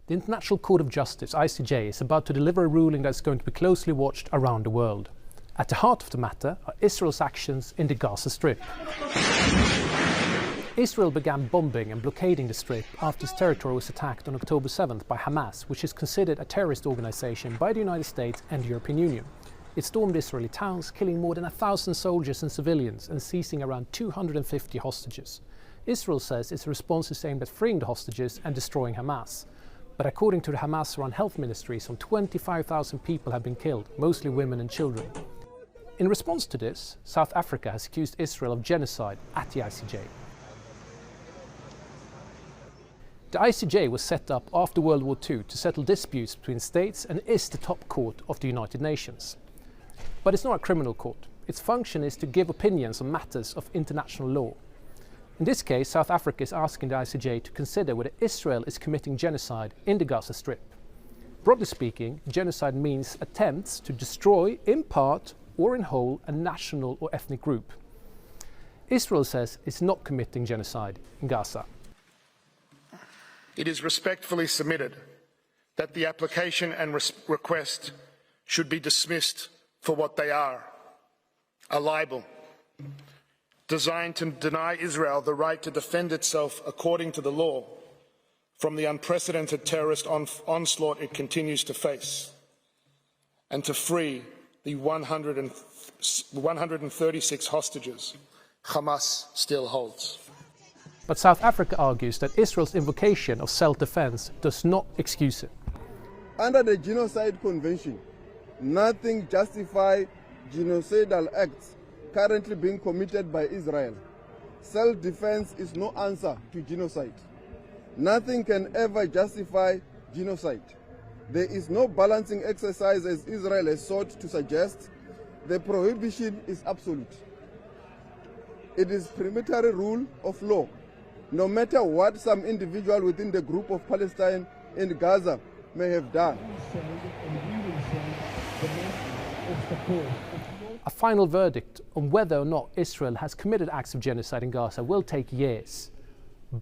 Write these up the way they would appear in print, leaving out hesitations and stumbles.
The International Court of Justice, ICJ, is about to deliver a ruling that's going to be closely watched around the world. At the heart of the matter are Israel's actions in the Gaza Strip. Israel began bombing and blockading the Strip after its territory was attacked on October 7th by Hamas, which is considered a terrorist organization by the United States and the European Union. It stormed Israeli towns, killing more than 1,000 soldiers and civilians and seizing around 250 hostages. Israel says its response is aimed at freeing the hostages and destroying Hamas. But according to the Hamas-run health ministry, some 25,000 people have been killed, mostly women and children. In response to this, South Africa has accused Israel of genocide at the ICJ. The ICJ was set up after World War II to settle disputes between states and is the top court of the United Nations. But it's not a criminal court. Its function is to give opinions on matters of international law. In this case, South Africa is asking the ICJ to consider whether Israel is committing genocide in the Gaza Strip. Broadly speaking, genocide means attempts to destroy, in part or in whole, a national or ethnic group. Israel says it's not committing genocide in Gaza. It is respectfully submitted that the application and request should be dismissed for what they are, a libel, designed to deny Israel the right to defend itself according to the law from the unprecedented terrorist onslaught it continues to face, and to free the 136 hostages Hamas still holds. But South Africa argues that Israel's invocation of self-defense does not excuse it. Under the Genocide Convention, nothing justifies genocidal acts currently being committed by Israel. Self-defense is no answer to genocide. Nothing can ever justify genocide. There is no balancing exercise as Israel has sought to suggest. The prohibition is absolute. It is preliminary rule of law. No matter what some individual within the group of Palestine in Gaza may have done. A final verdict on whether or not Israel has committed acts of genocide in Gaza will take years.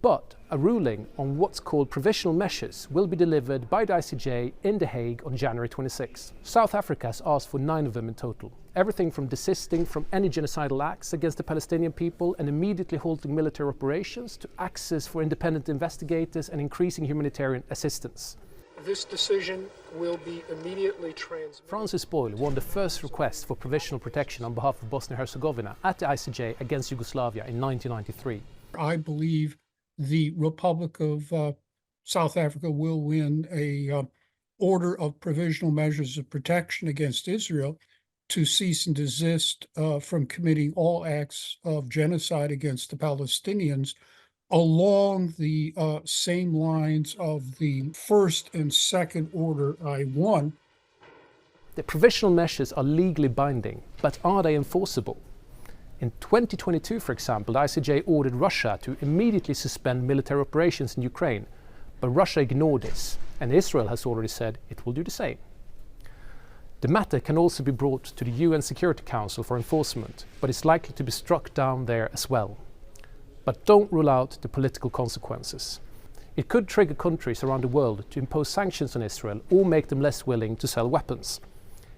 But a ruling on what's called provisional measures will be delivered by the ICJ in The Hague on January 26. South Africa has asked for 9 of them in total. Everything from desisting from any genocidal acts against the Palestinian people and immediately halting military operations to access for independent investigators and increasing humanitarian assistance. This decision will be immediately transmitted. Francis Boyle won the first request for provisional protection on behalf of Bosnia-Herzegovina at the ICJ against Yugoslavia in 1993. I believe the Republic of South Africa will win a order of provisional measures of protection against Israel to cease and desist from committing all acts of genocide against the Palestinians along the same lines of the first and second order I won. The provisional measures are legally binding, but are they enforceable? In 2022, for example, the ICJ ordered Russia to immediately suspend military operations in Ukraine, but Russia ignored this, and Israel has already said it will do the same. The matter can also be brought to the UN Security Council for enforcement, but it's likely to be struck down there as well. But don't rule out the political consequences. It could trigger countries around the world to impose sanctions on Israel or make them less willing to sell weapons.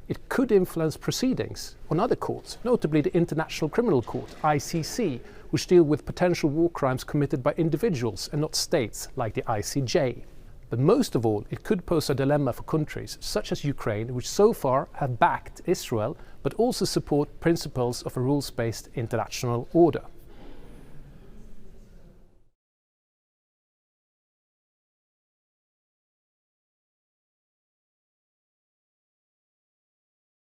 It could influence proceedings on other courts, notably the International Criminal Court, ICC, which deal with potential war crimes committed by individuals and not states like the ICJ. But most of all, it could pose a dilemma for countries such as Ukraine, which so far have backed Israel, but also support principles of a rules-based international order.